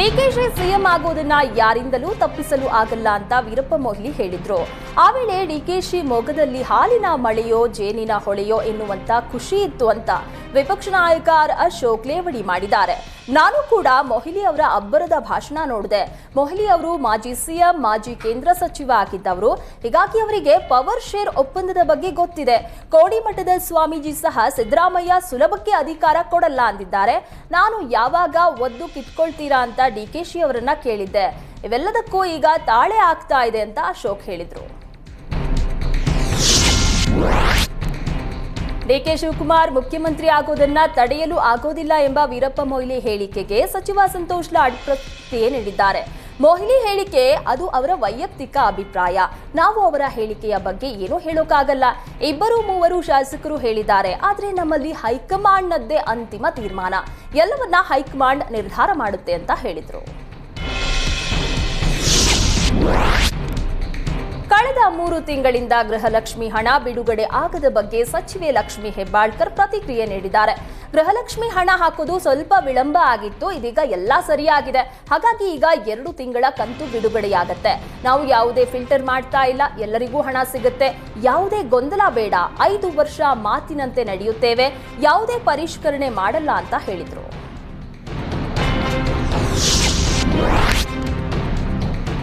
DKShi CM ಆಗೋದನ್ನ ಯಾರಿಂದಲೂ ತಪ್ಪಿಸಲು ಆಗಲ್ಲ ಅಂತ ವೀರಪ್ಪ ಮೊಯ್ಲಿ ಹೇಳಿದ್ರು. ಆ ವೇಳೆ ಡಿಕೆಶಿ ಮೊಗದಲ್ಲಿ ಹಾಲಿನ ಮಳೆಯೋ ಜೇನಿನ ಹೊಳೆಯೋ ಎನ್ನುವಂತ ಖುಷಿ ಇತ್ತು ಅಂತ ವಿಪಕ್ಷ ನಾಯಕ ಅಶೋಕ್ ಲೇವಡಿ ಮಾಡಿದ್ದಾರೆ. ನಾನು ಕೂಡ ಮೊಯ್ಲಿ ಅವರ ಅಬ್ಬರದ ಭಾಷಣ ನೋಡಿದೆ. ಮೊಯ್ಲಿ ಅವರು ಮಾಜಿ ಸಿಎಂ, ಮಾಜಿ ಕೇಂದ್ರ ಸಚಿವ ಆಗಿದ್ದವರು. ಹೀಗಾಗಿ ಅವರಿಗೆ ಪವರ್ ಶೇರ್ ಒಪ್ಪಂದದ ಬಗ್ಗೆ ಗೊತ್ತಿದೆ. ಕೋಡಿಮಠದ ಸ್ವಾಮೀಜಿ ಸಹ ಸಿದ್ದರಾಮಯ್ಯ ಸುಲಭಕ್ಕೆ ಅಧಿಕಾರ ಕೊಡಲ್ಲ ಅಂದಿದ್ದಾರೆ. ನಾನು ಯಾವಾಗ ಒದ್ದು ಕಿತ್ಕೊಳ್ತೀರಾ ಅಂತ ಡಿಕೆಶಿ ಅವರನ್ನ ಕೇಳಿದ್ದೆ. ಇವೆಲ್ಲದಕ್ಕೂ ಈಗ ತಾಳೆ ಆಗ್ತಾ ಇದೆ ಅಂತ ಅಶೋಕ್ ಹೇಳಿದ್ರು. ಡಿಕೆ ಶಿವಕುಮಾರ್ ಮುಖ್ಯಮಂತ್ರಿ ಆಗೋದನ್ನ ತಡೆಯಲು ಆಗೋದಿಲ್ಲ ಎಂಬ ವೀರಪ್ಪ ಮೊಯ್ಲಿ ಹೇಳಿಕೆಗೆ ಸಚಿವ ಸಂತೋಷ್ ಲಾಡ್ ಪ್ರತಿಕ್ರಿಯೆ ನೀಡಿದ್ದಾರೆ. ಮೊಯ್ಲಿ ಹೇಳಿಕೆ ಅದು ಅವರ ವೈಯಕ್ತಿಕ ಅಭಿಪ್ರಾಯ. ನಾವು ಅವರ ಹೇಳಿಕೆಯ ಬಗ್ಗೆ ಏನೂ ಹೇಳೋಕ್ಕಾಗಲ್ಲ. ಇಬ್ಬರು ಮೂವರು ಶಾಸಕರು ಹೇಳಿದ್ದಾರೆ. ಆದ್ರೆ ನಮ್ಮಲ್ಲಿ ಹೈಕಮಾಂಡ್ನದ್ದೇ ಅಂತಿಮ ತೀರ್ಮಾನ. ಎಲ್ಲವನ್ನ ಹೈಕಮಾಂಡ್ ನಿರ್ಧಾರ ಮಾಡುತ್ತೆ ಅಂತ ಹೇಳಿದ್ರು. ಕಳೆದ 3 ತಿಂಗಳಿಂದ ಗೃಹಲಕ್ಷ್ಮಿ ಹಣ ಬಿಡುಗಡೆ ಆಗದ ಬಗ್ಗೆ ಸಚಿವೆ ಲಕ್ಷ್ಮಿ ಹೆಬ್ಬಾಳ್ಕರ್ ಪ್ರತಿಕ್ರಿಯೆ ನೀಡಿದ್ದಾರೆ. ಗೃಹಲಕ್ಷ್ಮಿ ಹಣ ಹಾಕೋದು ಸ್ವಲ್ಪ ವಿಳಂಬ ಆಗಿತ್ತು. ಇದೀಗ ಎಲ್ಲ ಸರಿಯಾಗಿದೆ. ಹಾಗಾಗಿ ಈಗ 2 ತಿಂಗಳ ಕಂತು ಬಿಡುಗಡೆಯಾಗತ್ತೆ. ನಾವು ಯಾವುದೇ ಫಿಲ್ಟರ್ ಮಾಡ್ತಾ ಇಲ್ಲ. ಎಲ್ಲರಿಗೂ ಹಣ ಸಿಗುತ್ತೆ. ಯಾವುದೇ ಗೊಂದಲ ಬೇಡ. 5 ವರ್ಷ ಮಾತಿನಂತೆ ನಡೆಯುತ್ತೇವೆ. ಯಾವುದೇ ಪರಿಷ್ಕರಣೆ ಮಾಡಲ್ಲ ಅಂತ ಹೇಳಿದ್ರು.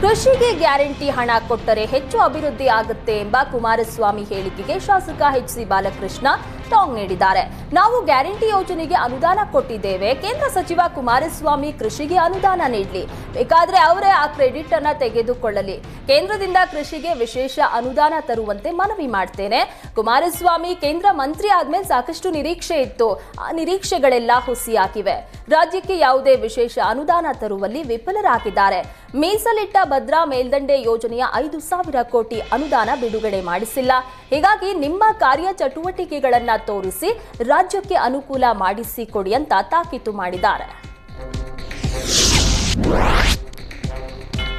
ಕೃಷಿಗೆ ಗ್ಯಾರಂಟಿ ಹಣ ಕೊಟ್ಟರೆ ಹೆಚ್ಚು ಅಭಿವೃದ್ಧಿ ಆಗುತ್ತೆ ಎಂಬ ಕುಮಾರಸ್ವಾಮಿ ಹೇಳಿಕೆಗೆ ಶಾಸಕ ಎಚ್.ಸಿ. ಬಾಲಕೃಷ್ಣ ಟಾಂಗ್ ನೀಡಿದ್ದಾರೆ. ನಾವು ಗ್ಯಾರಂಟಿ ಯೋಜನೆಗೆ ಅನುದಾನ ಕೊಟ್ಟಿದ್ದೇವೆ. ಕೇಂದ್ರ ಸಚಿವ ಕುಮಾರಸ್ವಾಮಿ ಕೃಷಿಗೆ ಅನುದಾನ ನೀಡಲಿ. ಬೇಕಾದ್ರೆ ಅವರೇ ಆ ಕ್ರೆಡಿಟ್ ಅನ್ನ ತೆಗೆದುಕೊಳ್ಳಲಿ. ಕೇಂದ್ರದಿಂದ ಕೃಷಿಗೆ ವಿಶೇಷ ಅನುದಾನ ತರುವಂತೆ ಮನವಿ ಮಾಡ್ತೇನೆ. ಕುಮಾರಸ್ವಾಮಿ ಕೇಂದ್ರ ಮಂತ್ರಿ ಆದ್ಮೇಲೆ ಸಾಕಷ್ಟು ನಿರೀಕ್ಷೆ ಇತ್ತು. ಆ ನಿರೀಕ್ಷೆಗಳೆಲ್ಲ ಹುಸಿಯಾಗಿವೆ. ರಾಜ್ಯಕ್ಕೆ ಯಾವುದೇ ವಿಶೇಷ ಅನುದಾನ ತರುವಲ್ಲಿ ವಿಫಲರಾಗಿದ್ದಾರೆ. ಮೀಸಲಿಟ್ಟ ಭದ್ರಾ ಮೇಲ್ದಂಡೆ ಯೋಜನೆಯ 5,000 ಕೋಟಿ ಅನುದಾನ ಬಿಡುಗಡೆ ಮಾಡಿಸಿಲ್ಲ. ಹೀಗಾಗಿ ನಿಮ್ಮ ಕಾರ್ಯಚಟುವಟಿಕೆಗಳನ್ನ ತೋರಿಸಿ ರಾಜ್ಯಕ್ಕೆ ಅನುಕೂಲ ಮಾಡಿಸಿಕೊಡಿ ಅಂತ ತಾಕೀತು ಮಾಡಿದ್ದಾರೆ.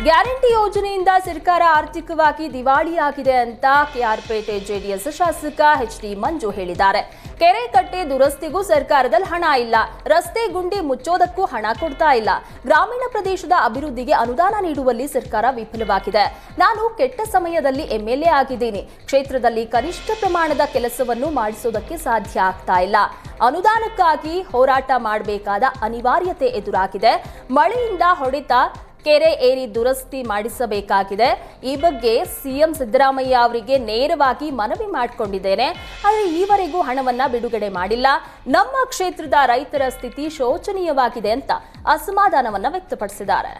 ಗ್ಯಾರಂಟಿ ಯೋಜನೆಯಿಂದ ಸರ್ಕಾರ ಆರ್ಥಿಕವಾಗಿ ದಿವಾಳಿಯಾಗಿದೆ ಅಂತ ಕೆಆರ್ಪೇಟೆ ಜೆಡಿಎಸ್ ಶಾಸಕ ಎಚ್.ಡಿ. ಮಂಜು ಹೇಳಿದ್ದಾರೆ. ಕೆರೆ ಕಟ್ಟೆ ದುರಸ್ತಿಗೂ ಸರ್ಕಾರದಲ್ಲಿ ಹಣ ಇಲ್ಲ. ರಸ್ತೆ ಗುಂಡಿ ಮುಚ್ಚೋದಕ್ಕೂ ಹಣ ಕೊಡ್ತಾ ಇಲ್ಲ. ಗ್ರಾಮೀಣ ಪ್ರದೇಶದ ಅಭಿವೃದ್ಧಿಗೆ ಅನುದಾನ ನೀಡುವಲ್ಲಿ ಸರ್ಕಾರ ವಿಫಲವಾಗಿದೆ. ನಾನು ಕೆಟ್ಟ ಸಮಯದಲ್ಲಿ ಎಂಎಲ್ಎ ಆಗಿದ್ದೀನಿ. ಕ್ಷೇತ್ರದಲ್ಲಿ ಕನಿಷ್ಠ ಪ್ರಮಾಣದ ಕೆಲಸವನ್ನು ಮಾಡಿಸೋದಕ್ಕೆ ಸಾಧ್ಯ ಆಗ್ತಾ ಇಲ್ಲ. ಅನುದಾನಕ್ಕಾಗಿ ಹೋರಾಟ ಮಾಡಬೇಕಾದ ಅನಿವಾರ್ಯತೆ ಎದುರಾಗಿದೆ. ಮಳೆಯಿಂದ ಹೊಡೆತ ಕೆರೆ ಏರಿ ದುರಸ್ತಿ ಮಾಡಿಸಬೇಕಾಗಿದೆ. ಈ ಬಗ್ಗೆ ಸಿಎಂ ಸಿದ್ದರಾಮಯ್ಯ ಅವರಿಗೆ ನೇರವಾಗಿ ಮನವಿ ಮಾಡಿಕೊಂಡಿದ್ದೇನೆ. ಆದರೆ ಈವರೆಗೂ ಹಣವನ್ನ ಬಿಡುಗಡೆ ಮಾಡಿಲ್ಲ. ನಮ್ಮ ಕ್ಷೇತ್ರದ ರೈತರ ಸ್ಥಿತಿ ಶೋಚನೀಯವಾಗಿದೆ ಅಂತ ಅಸಮಾಧಾನವನ್ನ ವ್ಯಕ್ತಪಡಿಸಿದ್ದಾರೆ.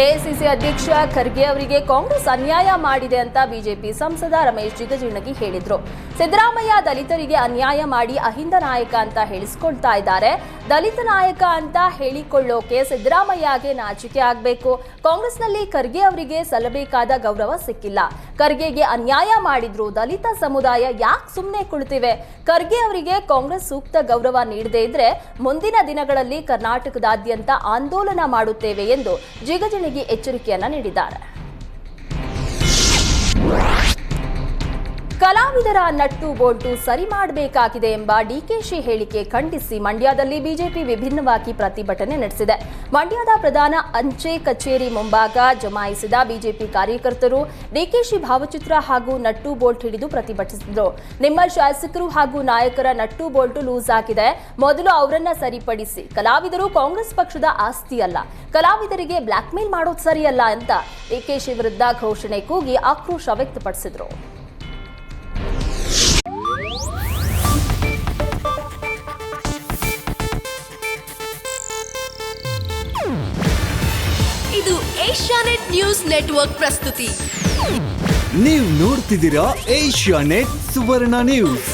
ಎಐಸಿಸಿ ಅಧ್ಯಕ್ಷ ಖರ್ಗೆ ಅವರಿಗೆ ಕಾಂಗ್ರೆಸ್ ಅನ್ಯಾಯ ಮಾಡಿದೆ ಅಂತ ಬಿಜೆಪಿ ಸಂಸದ ರಮೇಶ್ ಜಿಗಜಿಣಗಿ ಹೇಳಿದ್ರು. ಸಿದ್ದರಾಮಯ್ಯ ದಲಿತರಿಗೆ ಅನ್ಯಾಯ ಮಾಡಿ ಅಹಿಂದ ನಾಯಕ ಅಂತ ಹೇಳಿಸ್ಕೊಳ್ತಾ ಇದ್ದಾರೆ. ದಲಿತ ನಾಯಕ ಅಂತ ಹೇಳಿಕೊಳ್ಳೋಕೆ ಸಿದ್ದರಾಮಯ್ಯಗೆ ನಾಚಿಕೆ ಆಗಬೇಕು. ಕಾಂಗ್ರೆಸ್ನಲ್ಲಿ ಖರ್ಗೆ ಅವರಿಗೆ ಸಲ್ಲಬೇಕಾದ ಗೌರವ ಸಿಕ್ಕಿಲ್ಲ. ಖರ್ಗೆಗೆ ಅನ್ಯಾಯ ಮಾಡಿದ್ರು. ದಲಿತ ಸಮುದಾಯ ಯಾಕೆ ಸುಮ್ಮನೆ ಕುಳಿತಿವೆ? ಖರ್ಗೆ ಅವರಿಗೆ ಕಾಂಗ್ರೆಸ್ ಸೂಕ್ತ ಗೌರವ ನೀಡದೇ ಇದ್ರೆ ಮುಂದಿನ ದಿನಗಳಲ್ಲಿ ಕರ್ನಾಟಕದಾದ್ಯಂತ ಆಂದೋಲನ ಮಾಡುತ್ತೇವೆ ಎಂದು ಜಿಗಜಿಣಗಿ ಎಚ್ಚರಿಕೆಯನ್ನ ನೀಡಿದ್ದಾರೆ. ಕಲಾವಿದರ ನಟ್ಟು ಬೋಲ್ಟು ಸರಿ ಮಾಡಬೇಕಾಗಿದೆ ಎಂಬ ಡಿಕೆಶಿ ಹೇಳಿಕೆ ಖಂಡಿಸಿ ಮಂಡ್ಯದಲ್ಲಿ ಬಿಜೆಪಿ ವಿಭಿನ್ನವಾಗಿ ಪ್ರತಿಭಟನೆ ನಡೆಸಿದೆ. ಮಂಡ್ಯದ ಪ್ರಧಾನ ಅಂಚೆ ಕಚೇರಿ ಮುಂಭಾಗ ಜಮಾಯಿಸಿದ ಬಿಜೆಪಿ ಕಾರ್ಯಕರ್ತರು ಡಿಕೆಶಿ ಭಾವಚಿತ್ರ ಹಾಗೂ ನಟ್ಟು ಬೋಲ್ಟ್ ಹಿಡಿದು ಪ್ರತಿಭಟಿಸಿದರು. ನಿಮ್ಮ ಶಾಸಕರು ಹಾಗೂ ನಾಯಕರ ನಟ್ಟು ಬೋಲ್ಟು ಲೂಸ್ ಆಗಿದೆ. ಮೊದಲು ಅವರನ್ನ ಸರಿಪಡಿಸಿ. ಕಲಾವಿದರು ಕಾಂಗ್ರೆಸ್ ಪಕ್ಷದ ಆಸ್ತಿ ಅಲ್ಲ. ಕಲಾವಿದರಿಗೆ ಬ್ಲಾಕ್ ಮೇಲ್ ಮಾಡೋದು ಸರಿಯಲ್ಲ ಅಂತ ಡಿಕೆಶಿ ವಿರುದ್ಧ ಘೋಷಣೆ ಕೂಗಿ ಆಕ್ರೋಶ ವ್ಯಕ್ತಪಡಿಸಿದರು. ಇದು ಏಷ್ಯಾನೆಟ್ ನ್ಯೂಸ್ ನೆಟ್ವರ್ಕ್ ಪ್ರಸ್ತುತಿ. ನೀವು ನೋಡ್ತಿದ್ದೀರಾ ಏಷ್ಯಾನೆಟ್ ಸುವರ್ಣ ನ್ಯೂಸ್.